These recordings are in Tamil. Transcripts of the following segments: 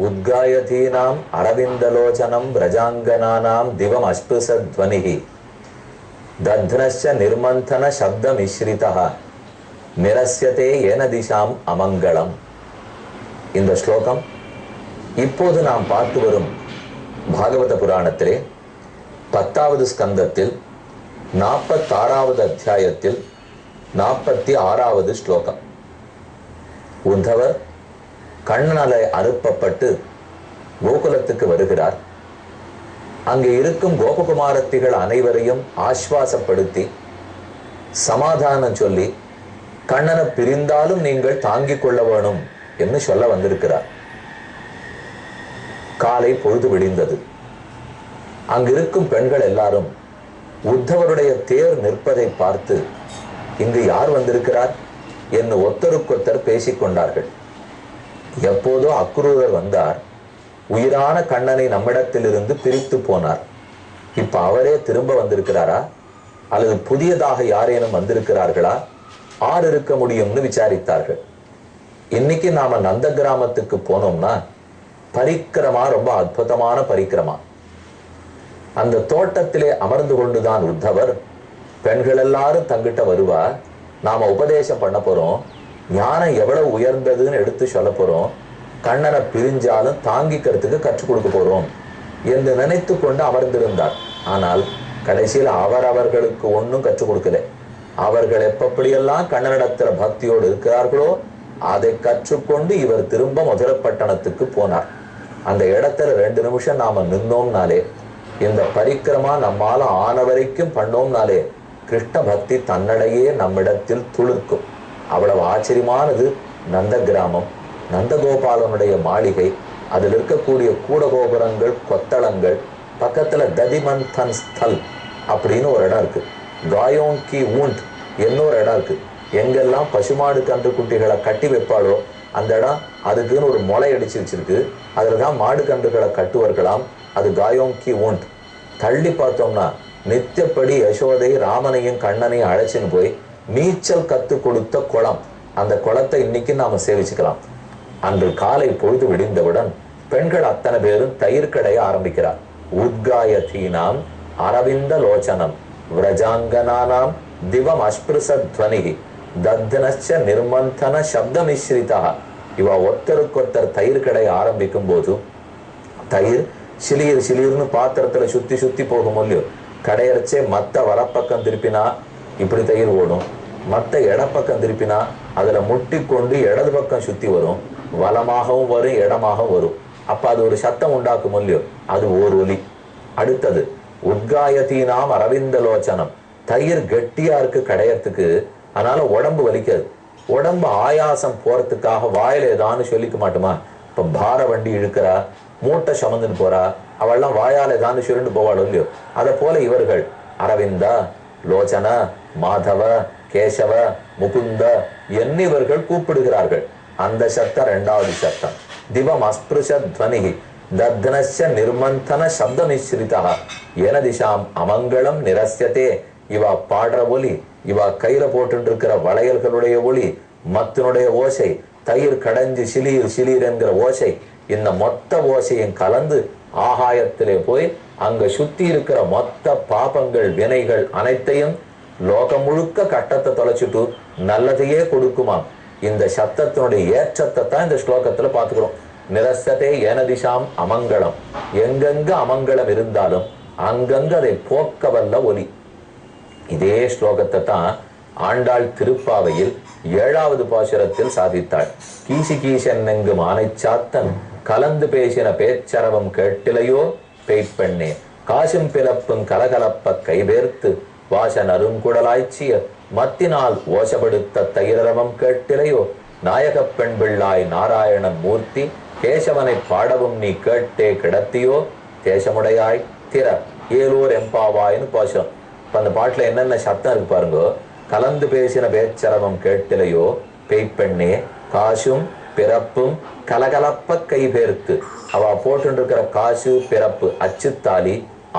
உத்காயதீனாம் அரவிந்தலோச்சனம் பிரஜாங்கனானாம் திவம் அஸ்பிருசத்வனிஹி தத்னஸ்ய நிர்மந்தன சப்த மிஸ்ரிதஹ நிரஸ்யதே ஏன திசாம் அமங்கலம். இந்த ஸ்லோகம் இப்போது நாம் பார்த்து வரும் பாகவத புராணத்திலே 10வது ஸ்கந்தத்தில் 46வது அத்தியாயத்தில் 46வது ஸ்லோகம். உத்தவர் கண்ணனாலே அனுப்பப்பட்டு கோகுலத்துக்கு வருகிறார். அங்கே இருக்கும் கோபகுமாரத்திகள் அனைவரையும் ஆஸ்வாசப்படுத்தி சமாதானம் சொல்லி கண்ணனை பிரிந்தாலும் நீங்கள் தாங்கிக் கொள்ள வேணும் என்று சொல்ல வந்திருக்கிறார். காலை பொழுது விடிந்தது. அங்கிருக்கும் பெண்கள் எல்லாரும் உத்தவருடைய தேர் நிற்பதை பார்த்து இங்கு யார் வந்திருக்கிறார் என்று ஒத்தருக்கொத்தர் பேசிக்கொண்டார்கள். எப்போதோ அக்ரூரர் வந்தார், உயிரான கண்ணனை நம்மிடத்திலிருந்து பிரித்து போனார். இப்ப அவரே திரும்ப வந்திருக்கிறாரா அல்லது புதியதாக யாரேனும் வந்திருக்கிறார்களா? ஆர் இருக்க முடியும்னு விசாரித்தார்கள். இன்னைக்கு நாம நந்த கிராமத்துக்கு போனோம்னா பரிக்கிரமா ரொம்ப அற்புதமான பரிக்கிரமா. அந்த தோட்டத்திலே அமர்ந்து கொண்டுதான் உத்தவர் பெண்கள் எல்லாரும் தங்கிட்ட வருவா, நாம உபதேசம் பண்ண போறோம், ஞானம் எவ்வளவு உயர்ந்ததுன்னு எடுத்து சொல்ல போறோம், கண்ணனை பிரிஞ்சாலும் தாங்கிக்கிறதுக்கு கற்றுக் கொடுக்க போறோம் என்று நினைத்து கொண்டு அமர்ந்திருந்தார். ஆனால் கடைசியில் அவர்களுக்கு ஒன்றும் கற்றுக் கொடுக்கல. அவர்கள் எப்படியெல்லாம் கண்ணனிடத்துல பக்தியோடு இருக்கிறார்களோ அதை கற்றுக்கொண்டு இவர் திரும்ப மதுரப்பட்டணத்துக்கு போனார். அந்த இடத்துல 2 நிமிஷம் நாம நின்னோம்னாலே, இந்த பரிக்கிரமா நம்மால ஆன வரைக்கும் பண்ணோம்னாலே கிருஷ்ண பக்தி தன்னடையே நம்மிடத்தில் துளிர்க்கும். அவ்வளவு ஆச்சரியமானது நந்த கிராமம், நந்தகோபாலனுடைய மாளிகை, அதில் இருக்கக்கூடிய கூடகோபுரங்கள், கொத்தளங்கள், பக்கத்துல ததிமந்தன் ஸ்தல் அப்படின்னு ஒரு இடம் இருக்கு, காயோங்கி ஊண்ட் இன்னொரு இடம் இருக்கு. எங்கெல்லாம் பசுமாடு கன்று குட்டிகளை கட்டி வைப்பாளோ அந்த இடம் அதுக்குன்னு ஒரு முளை அடிச்சு வச்சிருக்கு. அதுலதான் மாடு கன்றுகளை கட்டுவார்களாம். அது காயோங்கி ஊண்ட். தள்ளி பார்த்தோம்னா நித்தியப்படி யசோதை ராமனையும் கண்ணனையும் அழைச்சின்னு போய் நீச்சல் கத்து கொடுத்த குளம். அந்த குளத்தை இன்னைக்கு நாம சேவிச்சுக்கலாம். அன்று காலை பொழுது விடிந்தவுடன் பெண்கள் அத்தனை பேரும் தயிர் கடைய ஆரம்பிக்கிறார். உத்காயதீனாம் அரவிந்த லோச்சனம் விரஜாங்கனானாம் திவம் அஸ்பிருசத்வனிஹி தத்னஸ்ய நிர்மந்தன சப்த மிஸ்ரிதா. இவ ஒருத்தருக்கொருத்தர் தயிர் கடைய ஆரம்பிக்கும் போது தயிர் சிலிர் சிலிர்னு பாத்திரத்துல சுத்தி சுத்தி போகும் இல்லையோ, கடையரைச்சே மத்த வலப்பக்கம் திருப்பினா இப்படி தயிர் ஓடும், மத்த இடப்பக்கம் திருப்பினா அதுல முட்டி கொண்டு இடது பக்கம் சுத்தி வரும், வலமாகவும் வரும் இடமாகவும் வரும். அப்ப அது ஒரு சத்தம் உண்டாக்கும் இல்லையோ, அது ஓர் ஒலி. அடுத்தது உத்காயதீனாம் அரவிந்தலோச்சனம். தயிர் கெட்டியா இருக்கு கடையறதுக்கு, அதனால உடம்பு வலிக்காது. உடம்பு ஆயாசம் போறதுக்காக வாயில ஏதான்னு சொல்லிக்க மாட்டோமா? இப்ப பார வண்டி இழுக்கிறா, மூட்டை சுமந்துன்னு போறா, அவள்லாம் வாயால ஏதான்னு சொல்லிட்டு போவாள் இல்லையோ, அதை போல இவர்கள் அரவிந்தா, லோச்சன, மாதவ, கேசவ, முகுந்த என்னிவர்கள் கூப்பிடுகிறார்கள். அந்த சத்தம் 2வது சத்தம். திவம் அஸ்பிருஷத்வனிஹி தத்னஸ்ய நிர்மந்தன சப்த மிஸ்ரிதா ஏன திசாம் அமங்கலம் நிரஸ்யதே. இவா பாடுற ஒலி, இவா கையில போட்டு இருக்கிற வளையல்களுடைய ஒலி, மத்தினுடைய ஓசை, தயிர் கடைஞ்சு சிலீர் சிலீர் என்கிற ஓசை, இந்த மொத்த ஓசையும் கலந்து ஆகாயத்திலே போய் அங்க சுத்தி இருக்கிற மொத்த பாபங்கள் வினைகள் அனைத்தையும் லோகம் முழுக்க கட்டத்தை தொலைச்சிட்டு நல்லதையே கொடுக்குமாம். இந்த சத்தத்தினுடைய ஏற்றத்தை தான் இந்த ஸ்லோகத்துல பாத்துக்கிறோம். நிரஸ்ததே ஏனதிஷாம் அமங்கலம். எங்கெங்க அமங்கலம் இருந்தாலும் அங்கங்க அதை போக்க வல்ல ஒலி. இதே ஸ்லோகத்தை தான் ஆண்டாள் திருப்பாவையில் 7வது பாசுரத்தில் சாதித்தாள். கீசி கீசன் எங்கும் ஆனை சாத்தன் கலந்து பேசின பேச்சரவம் கேட்டிலையோ பெய்ப்பெண்ணே காசும் பிறப்பும் கலகலப்ப கைவேர்த்து வாசன் அருங்குடலாய்ச்சிய மத்தினால் ஓசப்படுத்த தயிரவம் கேட்டிலையோ நாயகப் பெண் பிள்ளாய் நாராயணன் மூர்த்தி கேசவனை பாடவும் நீ கேட்டே கிடத்தியோ தேசமுடையாய் திற ஏலோர் எம்பாவாயின்னு பாசுரம். இப்ப அந்த பாட்டுல என்னென்ன சத்தம் இருக்கு பாருங்க. கலந்து பேசின பேச்சரவம் கேட்டிலையோ பெய்ப்பெண்ணே காசும் பிறப்பும் கலகலப்ப கைபேர்த்து. அவ போட்டு இருக்கிற காசு பிறப்பு அச்சுத்தாலி,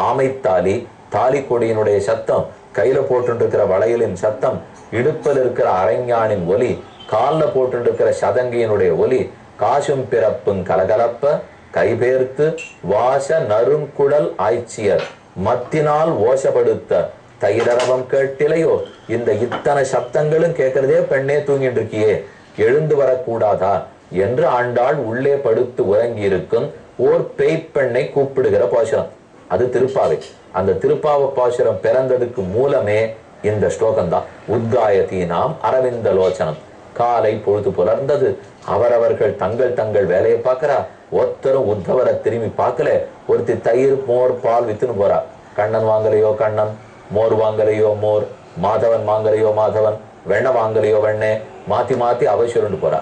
ஆமைத்தாலி, தாலி கொடியினுடைய சத்தம், கையில போட்டு இருக்கிற வளையலின் சத்தம், இடுப்பில் இருக்கிற அரஞானின் ஒலி, காலில் போட்டு இருக்கிற சதங்கியினுடைய ஒலி காசும் பிறப்பும் கலகலப்ப கைபேர்த்து வாச நறுங்குழல் ஆய்ச்சியர் மத்தினால் ஓசப்படுத்த தைரரவம் கேட்டிலையோ. இந்த இத்தனை சப்தங்களும் கேட்கறதே பெண்ணே தூங்கிட்டு இருக்கியே, எழுந்து வரக்கூடாதா என்று ஆண்டாள் உள்ளே படுத்து உறங்கி இருக்கும் ஓர் பெண்ணை கூப்பிடுகிற பாசுரம். அது திருப்பாவை. அந்த திருப்பாவ பாசுரம் பிறந்ததுக்கு மூலமே இந்த ஸ்லோகம் தான். உத்காயதீனாம் அரவிந்த லோச்சனம். காலை பொழுது புலர்ந்தது, அவரவர்கள் தங்கள் தங்கள் வேலையை பார்க்கிறா. ஒருத்தரும் உத்தவரை திரும்பி பார்க்கல. ஒருத்தி தயிர் மோர் பால் வித்துன்னு போறா. கண்ணன் வாங்கலையோ கண்ணன், மோர் வாங்கலையோ மோர், மாதவன் வாங்கலையோ மாதவன், வெண்ணெய் வாங்கலையோ வெண்ணெய், மாத்தி மாத்தி அவசரண்டு போறா.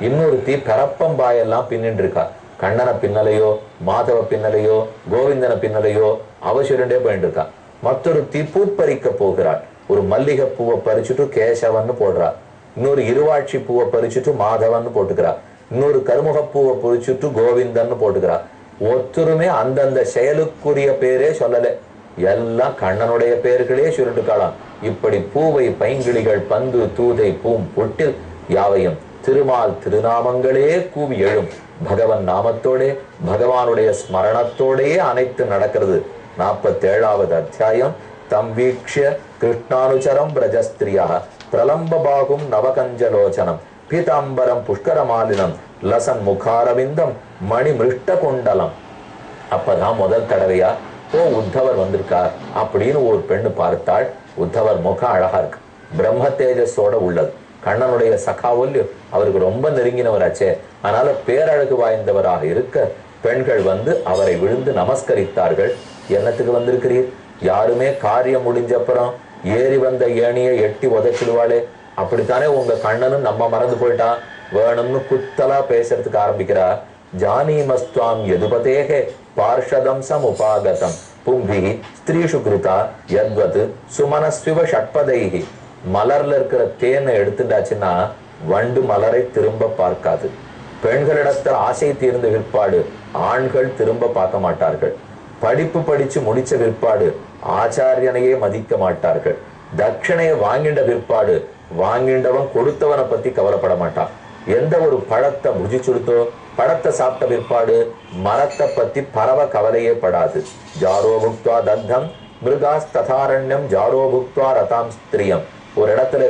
இன்னொருத்தி பிறப்பம்பாயெல்லாம் பின்னின்று இருக்கா. கண்ணனை பின்னலையோ மாதவ பின்னலையோ கோவிந்தனை பின்னலையோ அவசரண்டே போயிட்டு இருக்கா. மற்றொருத்தி பூ பறிக்க போகிறாள். ஒரு மல்லிகை பூவை பறிச்சுட்டு கேசவன்னு போடுறா. இன்னொரு இருவாட்சி பூவை பறிச்சுட்டு மாதவன்னு போட்டுக்கிறா. இன்னொரு கருமுகப்பூவை பறிச்சுட்டு கோவிந்தன்னு போட்டுக்கிறா. ஒருத்தருமே அந்தந்த செயலுக்குரிய பேரே சொல்லல, எல்லாம் கண்ணனுடைய பேர்களே சுருட்டுக்கலாம். இப்படி பூவை பைங்கிளிகள் பந்து தூதை பூம் பொட்டில் யாவையும் திருமால் திருநாமங்களே கூவி எழும் பகவன் நாமத்தோடே பகவானுடைய ஸ்மரணத்தோடையே அனைத்து நடக்கிறது. 47வது அத்தியாயம். தம் வீக்ஷ்ய கிருஷ்ணானுச்சரம் பிரஜஸ்திரியா பிரலம்பபாகும் நவகஞ்சலோச்சனம் பீதாம்பரம் புஷ்கரமாலினம் லசன் முகாரவிந்தம் மணி மிருஷ்ட குண்டலம். அப்பதான் முதல் தடவையா உத்தவர் வந்திருக்கார் அப்படின்னு ஒரு பெண்ணு பார்த்தாள். உத்தவர் முகம் அழகா இருக்கு, பிரம்ம தேஜஸோட உள்ளது. கண்ணனுடைய சகாவல்யம் அவருக்கு ரொம்ப நெருங்கினவராச்சே. அதனால பேரழகு வாய்ந்தவராக இருக்க பெண்கள் வந்து அவரை விழுந்து நமஸ்கரித்தார்கள். என்னத்துக்கு வந்திருக்கிறீர்? யாருமே காரியம் முடிஞ்சப்புறம் ஏறி வந்த ஏணியை எட்டி உதைச்சிடுவாளே, அப்படித்தானே உங்க கண்ணனும் நம்ம மறந்து போயிட்டான் வேணும்னு குத்தலா பேசுறதுக்கு ஆரம்பிக்கிறா. ஜானீமஸ்துவாம் யதுபதேகே பார்ஷதம்சம் உபாகதம் பும்பி ஸ்திரீஷு கிருதா யத்வது சுமனஸ்விவ ஷட்பதைஹி. மலர்ல இருக்கிற தேனை எடுத்துட்டாச்சுன்னா வண்டு மலரை திரும்ப பார்க்காது. பெண்களிடத்தில் ஆசை தீர்ந்த விற்பாடு ஆண்கள் திரும்ப பார்க்க மாட்டார்கள். படிப்பு படிச்சு முடிச்ச விற்பாடு ஆச்சாரியனையே மதிக்க மாட்டார்கள். தட்சிணையை வாங்கின்ற விற்பாடு வாங்கின்றவன் கொடுத்தவனை பத்தி கவலைப்பட மாட்டான். எந்த ஒரு பழத்தை புஜிச்சுடுத்தோ பழத்தை சாப்பிட்ட விற்பாடு மரத்தை பத்தி பரவ கவலையே படாது. ஜாரோ புக்துவா தத்தம் மிருகாஸ் ததாரண்யம் ஜாரோ புக்துவா ரதாம் ஸ்திரியம். ஒரு இடத்துல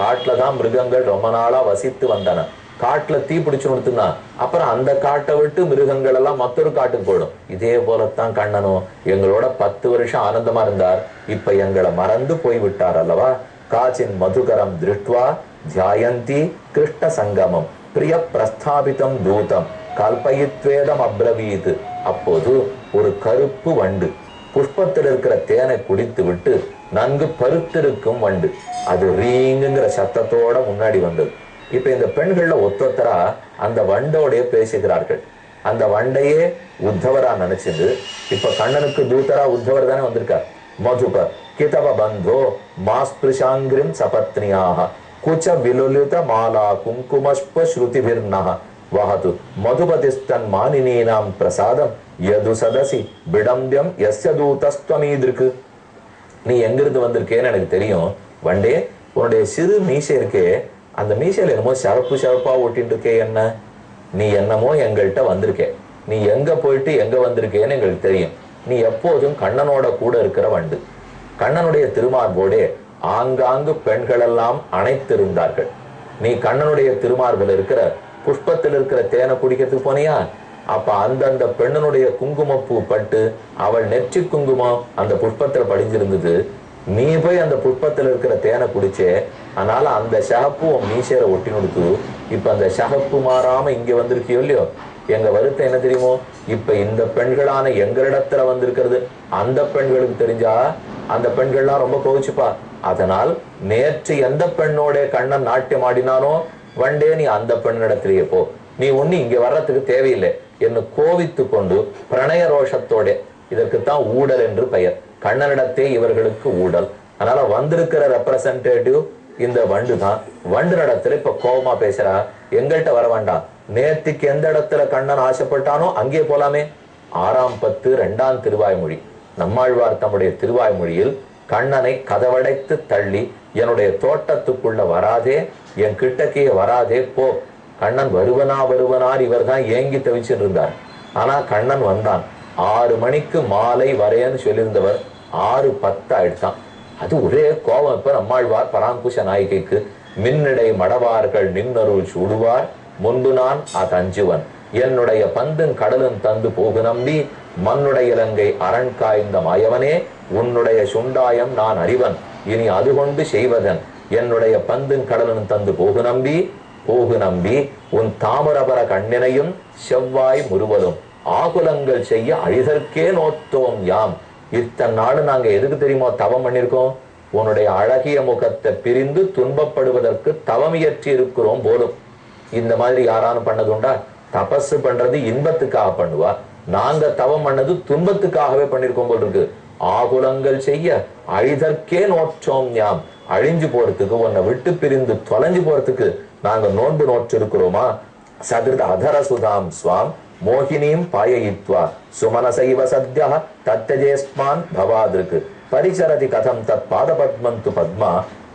காட்டுலதான் மிருகங்கள் ரொம்ப நாளா வசித்து வந்தன. காட்டுல தீ பிடிச்சு நிறுத்துனா அப்புறம் அந்த காட்டை விட்டு மிருகங்கள் எல்லாம் மற்றொரு காட்டுக்கு போயிடும். இதே போலத்தான் கண்ணனும் எங்களோட 10 வருஷம் ஆனந்தமா இருந்தார், இப்ப எங்களை மறந்து போய்விட்டார் அல்லவா. காச்சின் மதுகரம் திருஷ்டுவா தியாயந்தி கிருஷ்ண சங்கமம் பிரிய பிரஸ்தாபிதம் தூதம் கல்பயித்வேதம் அப்ரவீத். அப்போது ஒரு கருப்பு வண்டு புஷ்பத்தில் இருக்கிற தேனை குடித்து விட்டு நன்கு பருத்திருக்கும் வண்டு அது ரீங்குங்கிற சத்தத்தோட முன்னாடி வந்தது. இப்ப இந்த பெண்கள்ல ஒத்தொத்தரா அந்த வண்டோடைய பேசுகிறார்கள். அந்த வண்டையே உத்தவரா நினைச்சது. இப்ப கண்ணனுக்கு தூதரா உத்தவர் தானே வந்திருக்கார். மதுப கிதவ பந்தோ மாஸ்பிருஷாங்கிரிம் சபத்னியாக குச்ச விலுலித மாலா குங்குமஸ்ப ஸ்ருதிபிர்னஹ வஹது மதுபதிஸ்தன் மானினீனாம் பிரசாதம் யது சதசி விடம்பியம் யஸ்ய தூதஸ்துவமீதிருக்கு. நீ எங்கிருந்து வந்திருக்கேன்னு எனக்கு தெரியும். வண்டே, உன்னுடைய சிறு மீசை இருக்கே, அந்த மீசையில என்னமோ சிறப்பா ஓட்டிட்டு இருக்கே. என்ன நீ என்னமோ எங்கள்கிட்ட வந்திருக்கே, நீ எங்க போயிட்டு எங்க வந்திருக்கேன்னு எங்களுக்கு தெரியும். நீ எப்போதும் கண்ணனோட கூட இருக்கிற வண்டு. கண்ணனுடைய திருமார்போடே ஆங்காங்கு பெண்கள் எல்லாம் அணைத்திருந்தார்கள். நீ கண்ணனுடைய திருமார்பில் இருக்கிற புஷ்பத்தில் இருக்கிற தேனை குடிக்கிறதுக்கு போனியா? அப்ப அந்தந்த பெண்ணனுடைய குங்குமப்பூ பட்டு அவள் நெற்றி குங்குமம் அந்த புஷ்பத்துல படிஞ்சிருந்தது. நீ போய் அந்த புஷ்பத்துல இருக்கிற தேனை குடிச்சே, அதனால அந்த ஷகப்பு மீசேர ஒட்டி நொடுத்து. இப்ப அந்த ஷகப்பு மாறாம இங்க வந்திருக்கியோ இல்லையோ. எங்க வருத்தம் என்ன தெரியுமோ, இப்ப இந்த பெண்களான எங்களிடத்துல வந்திருக்கிறது அந்த பெண்களுக்கு தெரிஞ்சா அந்த பெண்கள்லாம் ரொம்ப கோவிச்சுப்பா. அதனால் நேற்று எந்த பெண்ணோட கண்ணன் நாட்டியம் ஆடினானோ வண்டே, நீ அந்த பெண்ணிடத்திலேயே போ, நீ ஒண்ணு இங்க வர்றதுக்கு தேவையில்லை என்று கோவித்து கொண்டு பிரணய ரோஷத்தோட, இதற்குத்தான் ஊடல் என்று பெயர். கண்ணனிடத்தே இவர்களுக்கு ஊடல். அதனால வந்திருக்கிற ரெப்ரசன்டேட்டிவ் இந்த வண்டு தான். வண்டு நடத்துல இப்ப கோபமா பேசுறா. எங்கள்கிட்ட வர வேண்டாம், நேற்றுக்கு எந்த இடத்துல கண்ணன் ஆசைப்பட்டானோ அங்கே போலாமே. 6ஆம் 10 2ஆம் திருவாய்மொழி. நம்மாழ்வார் தம்முடைய திருவாய்மொழியில் கண்ணனை கதவடைத்து தள்ளி என்னுடைய தோட்டத்துக்குள்ள வராதே, என் கிட்டக்கே வராதே போ. கண்ணன் வருவனார் இவர் தான் ஏங்கி தவிச்சுட்டு இருந்தார். ஆனா கண்ணன் வந்தான். 6 மணிக்கு மாலை வரேன்னு சொல்லியிருந்தவர் 6:10 ஆயிடுச்சான். அது ஒரே கோபம். இப்ப நம்மாழ்வார் பராங்குஷ நாயகிக்கு மின்னடை மடவார்கள் நின்னருள் சூடுவார் முன்பு நான் அதஞ்சுவன் என்னுடைய பந்தும் கடலும் தந்து போகு நம்பி மண்ணுடைய இலங்கை அரண் காய்ந்த மாயவனே உன்னுடைய சுண்டாயம் நான் அறிவன் இனி அது கொண்டு செய்வதன் என்னுடைய பந்தும் கடலும் தந்து போகு நம்பி உன் தாமரபர கண்ணினையும் செவ்வாய் முறுவலும் ஆகுலங்கள் செய்ய அழிதற்கே நோத்தோம் யாம். இத்தனை நாள் நாங்க எதுக்கு தெரியுமோ தவம் பண்ணிருக்கோம்? உன்னுடைய அழகிய முகத்தை பிரிந்து துன்பப்படுவதற்கு தவமியற்றி இருக்கிறோம் போலும். இந்த மாதிரி யாரானு பண்ணதுண்டா? தபசு பண்றது இன்பத்துக்காக பண்ணுவா, நாங்க தவம் பண்ணது துன்பத்துக்காகவே பண்ணிருக்கோம் போல் இருக்கு. ஆகுலங்கள் செய்ய அழிதற்கே நோற்றோம் யாம். அழிஞ்சு போறதுக்கு, உன்னை விட்டு பிரிந்து தொலைஞ்சு போறதுக்கு நாங்க நோன்பு நோற்று இருக்கிறோமா? சகிருத அதர சுதாம் ஸ்வாம் மோகினியும் பாயயித்வா சுமனசைவ சத்யா தத்தஜேஸ்மான் பவாதிருக்கு பரிசரதி கதம் தத் பாதபத்மந்து பத்மா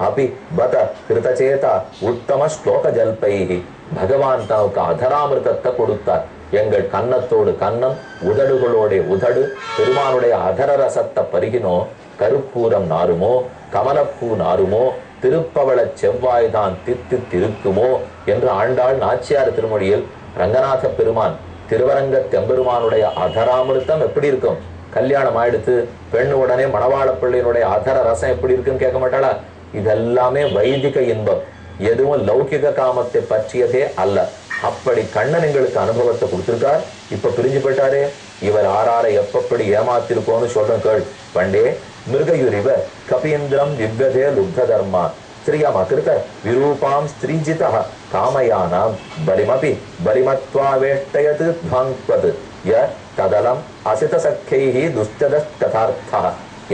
அபி பத கிருதச்சேதா உத்தம ஸ்லோக ஜல்பைஹி. பகவான் தனக்கு அதராமிருதத்தை கொடுத்தார். எங்கள் கன்னத்தோடு கன்னம், உதடுகளோட உதடு, பெருமானுடைய அதர ரசத்தை பருகினோ கருப்பூரம் நாருமோ கமலப்பூ நாருமோ திருப்பவள செவ்வாய்தான் தித்து திருக்குமோ என்று ஆண்டாள் நாச்சியார் திருமொழியில் ரங்கநாத பெருமான் திருவரங்க தெம்பெருமானுடைய அதராமிருத்தம் எப்படி இருக்கும்? கல்யாணம் ஆயிடுத்து பெண்ணு உடனே மணவாள பிள்ளையினுடைய அதர ரசம் எப்படி இருக்குன்னு கேட்க மாட்டாளா? இதெல்லாமே வைதிக இன்பம், எதுவும் லௌகிக காமத்தை பற்றியதே அல்ல. அப்படி கண்ணன் எங்களுக்கு அனுபவத்தை கொடுத்திருக்கார். இப்ப பிரிஞ்சு போயிட்டாரே, இவர் ஆறார எப்பப்படி ஏமாத்திருக்கோன்னு சொல்றேன் கேள். பண்டே மிருகயுரிவ கபீந்திரம் விவ்வதே லுப்த தர்மா ஸ்திரியாமகிருத விரூபாம் ஸ்திரீஜிதா காமயானாம் பலிமபி பலிமத்வாவேஷ்டயது துவாங்க்வது ய ததலம் அசித சக்கைஹி துஷ்டதஸ்ததார்த்தா.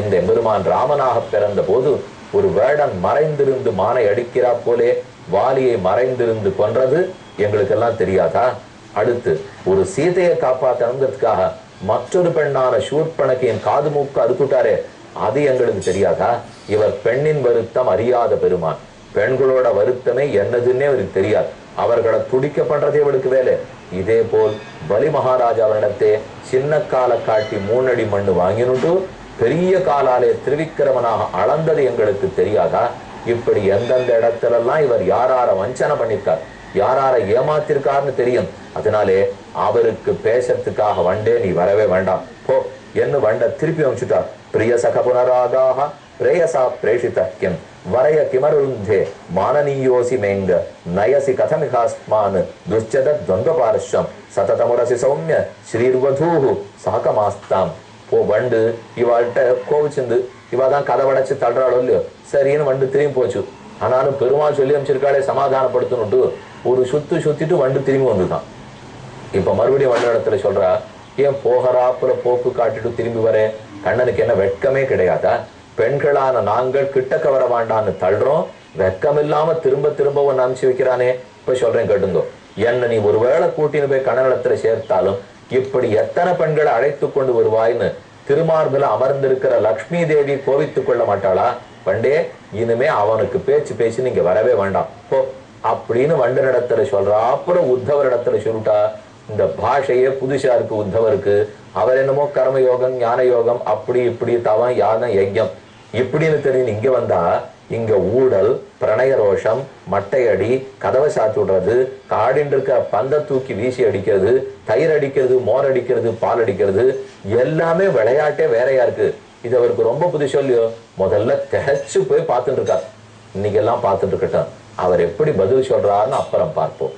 இந்த எம்பெருமான் ராமனாக பிறந்த போது ஒரு வேடன் மறைந்திருந்து மானை அடிக்கிறா போலே வாலியை மறைந்திருந்து கொன்றது எங்களுக்கெல்லாம் தெரியாதா? அடுத்து ஒரு சீதையை காப்பாற்றணுங்கிறதுக்காக மற்றொரு பெண்ணான சூர்பனகையின் காது மூக்கு அறுத்துட்டாரே, அது எங்களுக்கு தெரியாதா? இவர் பெண்ணின் வருத்தம் அறியாத பெருமான். பெண்களோட வருத்தமே என்னதுன்னே அவருக்கு தெரியாது. அவர்களை துடிக்க பண்றதே அவளுக்கு வேலை. இதே போல் பலி மகாராஜாவிடத்தே சின்ன கால காட்டி 3 அடி மண்ணு வாங்கினுட்டு பெரிய காலாலே திருவிக்கிரமனாக அளந்தது எங்களுக்கு தெரியாதா? இப்படி எந்தெந்த இடத்துலெல்லாம் இவர் யாரார வஞ்சனை பண்ணிருக்கார், யாரார ஏமாத்திருக்காருன்னு தெரியும். அதனாலே அவருக்கு பேசறதுக்காக வண்டே நீ வரவே வேண்டாம் போ என்று வண்ட திருப்பி அமைச்சுட்டார். பிரிய சக புனராகாக பிரேயசா பிரேஷிதக்கியம் வரய கிமருந்தே மானனீயோசி மேங்க நயசி கதமிகாஸ்மான் துஷ்சத துவந்த பார்ஷம் சததமுரசி சௌமிய ஸ்ரீர்வதூஹு சாகமாஸ்தாம். போ வண்டு இவாள்கிட்ட கோவிச்சிருந்து இவாதான் கதவடைச்சு தள்ளுறாளோ இல்லையோ, சரின்னு வண்டு திரும்பி போச்சு. ஆனாலும் பெருமாள் சொல்லி அமைச்சிருக்காளே சமாதானப்படுத்தணுட்டு ஒரு சுத்திட்டு வண்டு திரும்பி வந்துதான். இப்ப மறுபடியும் வண்டு இடத்துல சொல்றா, ஏன் போகறாப்புல போக்கு காட்டிட்டு திரும்பி வர? கண்ணனுக்கு என்ன வெட்கமே கிடையாதா? பெண்களான நாங்கள் கிட்டக்க வர வேண்டான்னு தள்ளுறோம், வெட்கம் இல்லாம திரும்ப ஒன்னு அனுப்பிச்சு வைக்கிறானே. இப்ப சொல்றேன் கேட்டுங்கோ, என்ன நீ ஒருவேளை கூட்டின்னு போய் கண்ணனிடத்துல சேர்த்தாலும் இப்படி எத்தனை பெண்களை அழைத்து கொண்டு வருவாய்ன்னு திருமார்பில அமர்ந்திருக்கிற லக்ஷ்மி தேவி கோவித்துக் கொள்ள மாட்டாளா? பண்டே இனிமே அவனுக்கு பேச்சு நீங்க வரவே வேண்டாம் போ அப்படின்னு வண்டு நடத்துல சொல்றா. அப்புறம் உத்தவர் இடத்துல சொல்லிட்டா, இந்த பாஷையே புதுசா இருக்கு உத்தவருக்கு. அவர் என்னமோ கர்மயோகம் ஞான யோகம் அப்படி இப்படி தவம் யாகம் யஜ்யம் இப்படின்னு தெரியும். இங்க வந்தா இங்க ஊடல், பிரணய ரோஷம், மட்டையடி, கதவை சாத்தி விடுறது, காடின்னு இருக்க பந்த தூக்கி வீசி அடிக்கிறது, தயிர் அடிக்கிறது, மோர் அடிக்கிறது, பால் அடிக்கிறது, எல்லாமே விளையாட்டே வேறையா இருக்கு. இது அவருக்கு ரொம்ப புதுசு இல்லையோ? முதல்ல திகைச்சு போய் பார்த்துட்டு இருக்கார். இன்னைக்கு எல்லாம் பார்த்துட்டு இருக்கட்டும், அவர் எப்படி பதில் சொல்றாருன்னு அப்புறம் பார்ப்போம்.